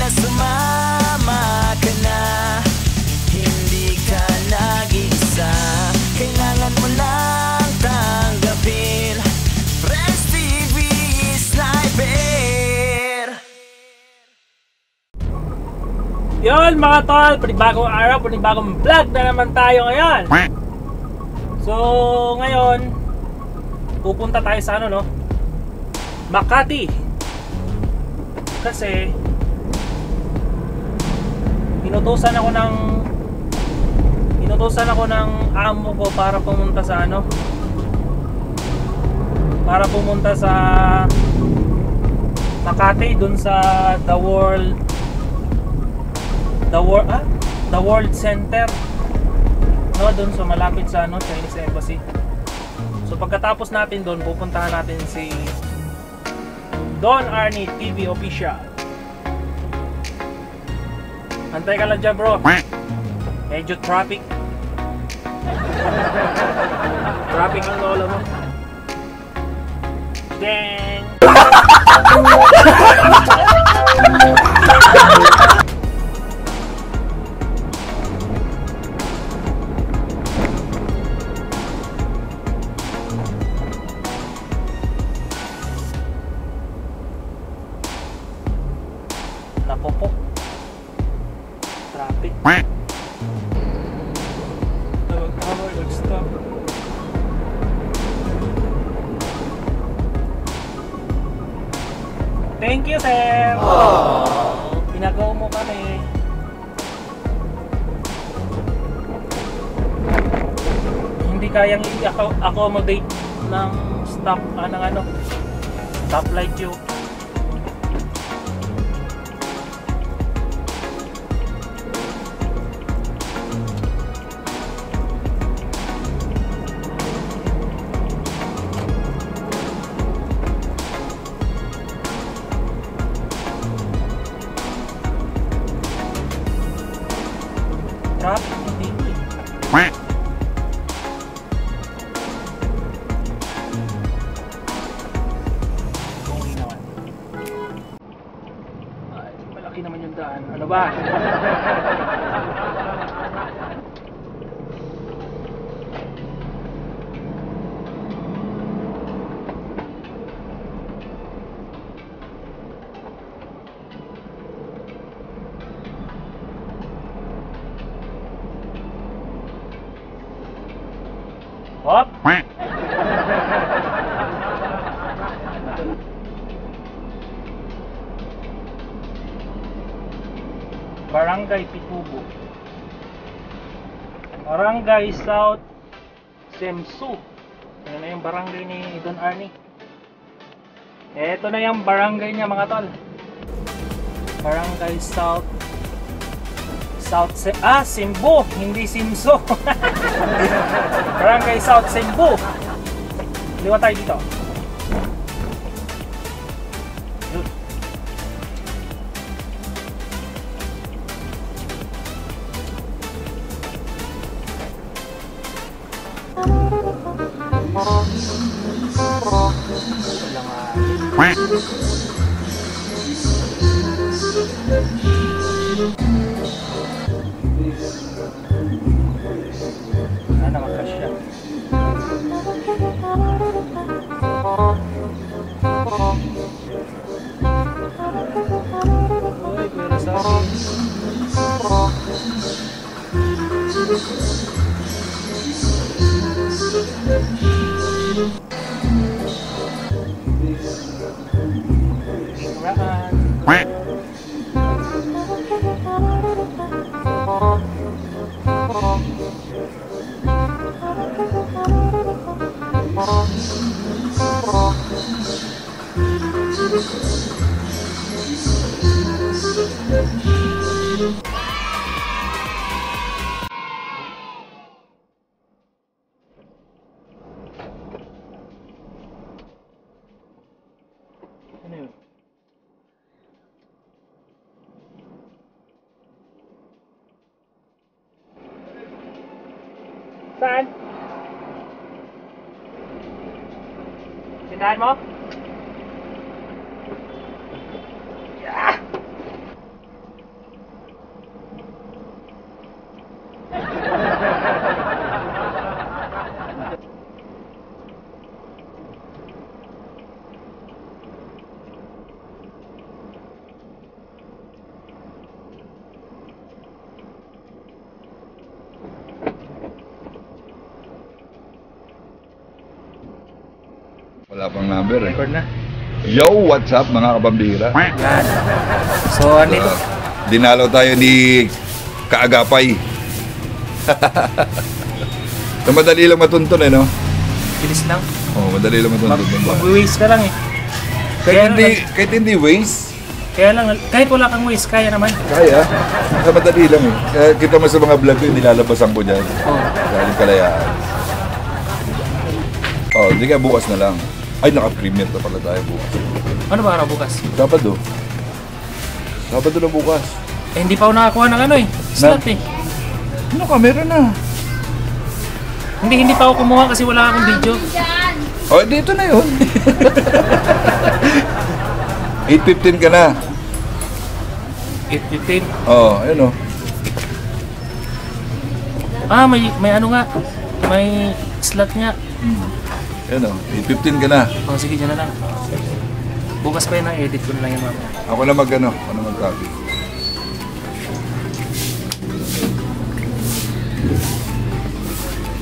na sumama ka na. Hindi ka nag-iisa, kailangan mo lang tanggapin. Rez TV Sniper. Yun mga tol, panibagong araw, panibagong vlog na naman tayo ngayon. So ngayon pupunta tayo sa ano, no? Makati. Kasi inutusan ako ng amo ko para pumunta sa ano? Para pumunta sa Makati, dun sa The World Center, no, dun sa malapit sa ano, Chinese Embassy. So pagkatapos natin doon, pupuntahan natin si Don Arnie TV Official. Antay ka lang dyan, bro. Medyo traffic ang lola mo. Dang. Napopo. Traffic. Stop. Thank you, sir. Pinagaw mo kami. Hindi kayang i-accommodate ng stop, stoplight yun. Traffic hindi ito eh. Okay naman. Ay, malaki naman yung daan. Ano ba? Hop! Barangay Pitubo, Barangay South Semsu. Yan na yung barangay ni Don Arnie. Ito na yung barangay niya mga tol. Barangay Sembu, hindi Simso. Barangay South Sembu. Liwa tayo dito. Yun. Sana makasya. Uy, pera sa akin. Ano yun? Saan? Tindahan mo? Yeah. Wala pang number eh. Record na. Yo, what's up mga kabambira? Yan. So, andito. Dinalaw tayo ni Kaagapay. So, madali lang matuntun eh, no? Bilis lang. Oh, madali lang matuntun. Mag-waste ka lang eh. Kahit hindi waste. Kaya lang, kahit wala kang waste, kaya naman. Kaya. Kaya madali lang eh. Kaya kita mo sa mga vlog ko, nilalabasan ko dyan. Oh. Galing Kalayaan. Oh, hindi ka bukas na lang. Ay, naka-premiere na pala tayo bukas. Ano ba araw bukas? Sabado. Sabado na bukas. Eh, hindi pa ako nakakuha ng ano eh. Slot eh. Ano ka, meron na. Hindi pa ako kumuha kasi wala akong video. Oh, dito na yun. 8:15 ka na. 8:15. Oh, ayun oh. Ah, may ano nga. May slot nga. Ayun oh, 8:15 ka na. Oh, sige, dyan na lang. Bukas pa yun na, edit ko na lang yun mamaya. Ako na mag-copy.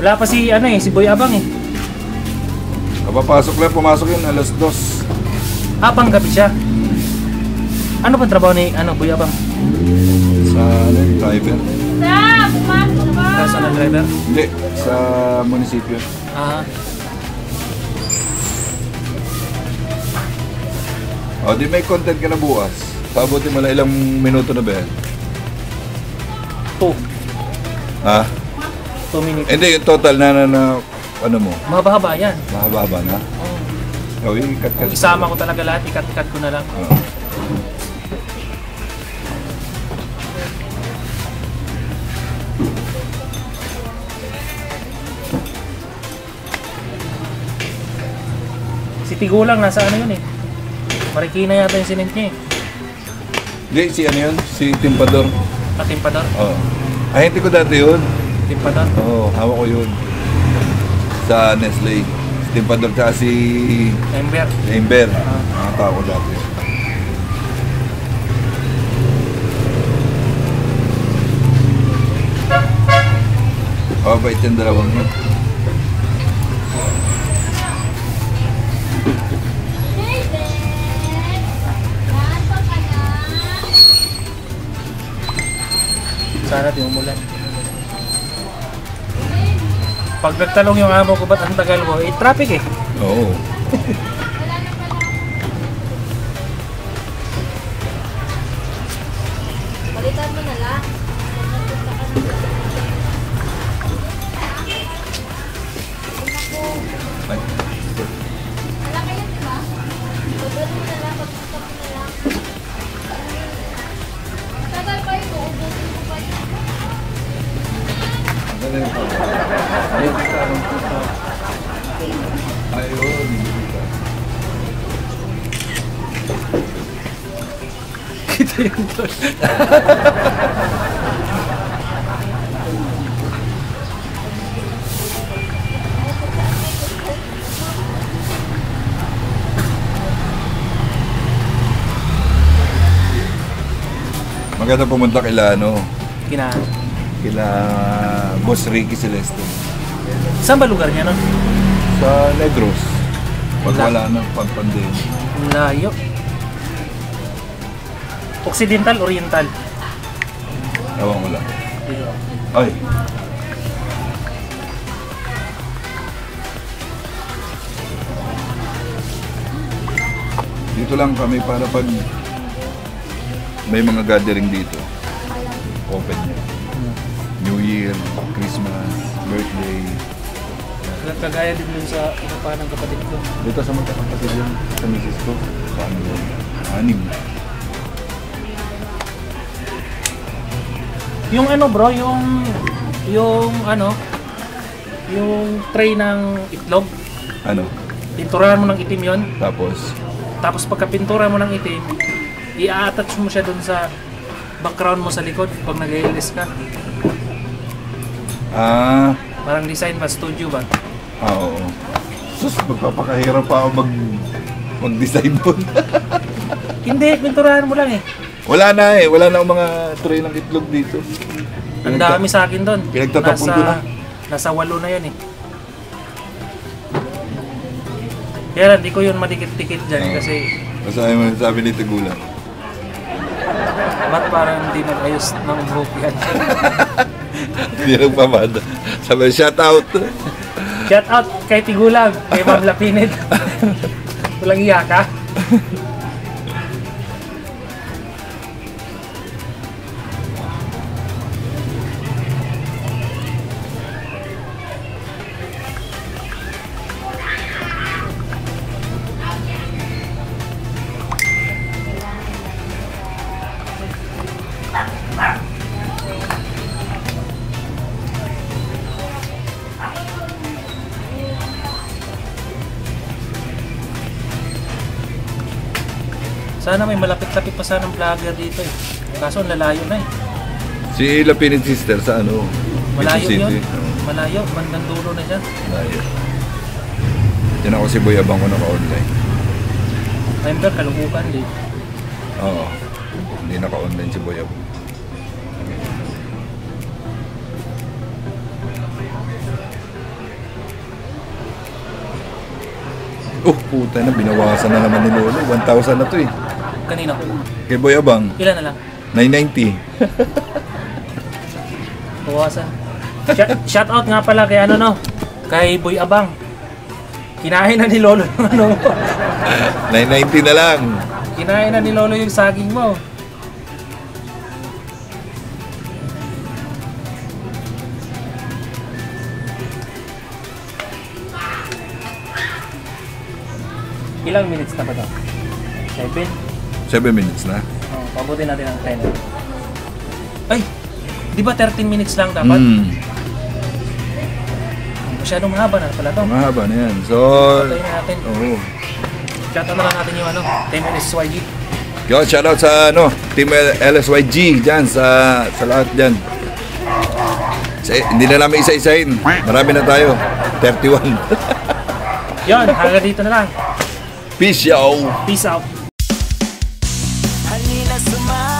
Wala pa si Boy Abang eh. Kapapasok lang, pumasok yun, alas 2. Abang gabi siya. Ano pa trabaho ni Boy Abang? Sa, driver? Saan ang driver? Hindi, sa munisipyo. Ah, O, di may content ka na bukas. Pabuti mo na ilang minuto na ba yan? 2 Ha? minutes. Hindi, yung total na ano mo? Mahaba-haba yan. Mahaba na? Oh. O, yung Kung isama ko talaga lahat, ikat-ikat ko na lang. Oo. Si Tigulang nasa ano yun eh. Marikina yata yung sinent niya eh. Hindi, si ano yun? Si Timpador. Timpador? Oo. Ay, hindi ko dati yun. Timpador? Oo, hawak ko yun. Sa Nestle. Si Timpador tsaka si Ember. Ember. Nakatawa ko dati. Oh, bait yung dalawang yun. Sana di umulan. Pag nagtanong yung amo ko ba't ang tagal mo, eh traffic eh. Oo. Palitan mo na lang. Ay. Wala kayo, di ba? Pagano mo na lang, pagpunta mo na lang. Tagal pa yun, uubusin mo pa yun. Ano yun? Ayun. Kita yun doon. Maganda pumunta kila Kina. kila Boss Ricky Celeste. Saan ba lugar niya nun? Sa Negros. Pag Wala. wala na, pag pandemic. Ang layo. Occidental, Oriental. Ewan ko lang. Dito. Ay. Dito lang kami para pag may mga gathering dito. Open niya. New Year, Christmas, birthday. Kagaya din dun sa iba pa ng kapatid ko. Dito sa magkakapatid yun, sa misis ko. Paano yun? 6. Yung ano bro, yung tray ng itlog, Ano? pinturahan mo ng itim yon. Tapos, Pagka pintura mo ng itim, i-attach mo siya dun sa background mo sa likod pag nag-iilis ka. Parang design ba? Studio ba? Oo. Sus, magpapakahirap pa ako mag-design doon. Hindi, pinturahan mo lang eh. Wala na ang mga tray ng itlog dito. Ang dami sa akin doon. Pinagtatapon ko na. Nasa 8 na yun eh. Kaya hindi ko yun madikit-dikit dyan kasi Masabi mo, sabi ni Tigulang. ba't parang hindi nag-ayos ng buhok yan? Hindi lang pamada. Sabi, shout out. Shout out kay Tigulang, kay Ma'am Lapinit. Walang iya ka. Sana may malapit-lapit pa sanang vlogger dito eh. Kaso ang lalayo na eh. Si Lapinit Sister sa ano? Malayo Quezon yun. City. Oo, Malayo, bandang dulo na dyan. malayo. Yan ako si Boy Abang ko naka-online. Member, Kalubukan din. Oo. Hindi naka-online si Boy Abang. Oh, puta na, binawasan na naman ni Lolo. 1,000 na to eh. Kanina ko. Kay Boy Abang, Ilan na lang? 990. Bawasan. Shout out nga pala kay ano no? Kay Boy Abang. Kinain na ni Lolo yung ano. 990 na lang. Kinain na ni Lolo yung saging mo. Ilang minutes na ba ito? 7? 7 minutes na. Oh, pabutin natin ang 10. Ay! Di ba 13 minutes lang dapat? Masyadong mahaba na pala ito. Mahaba na yan. So, Patayin na natin. oo. Shoutout na lang natin yung ano, 10 minutes SYG. Yo, shoutout sa ano, Team LSYG dyan, sa lahat dyan. Hindi na namin isa-isahin. Marami na tayo. 31. Yun, hanggang dito na lang. Peace, yo! Peace out. Halina sumama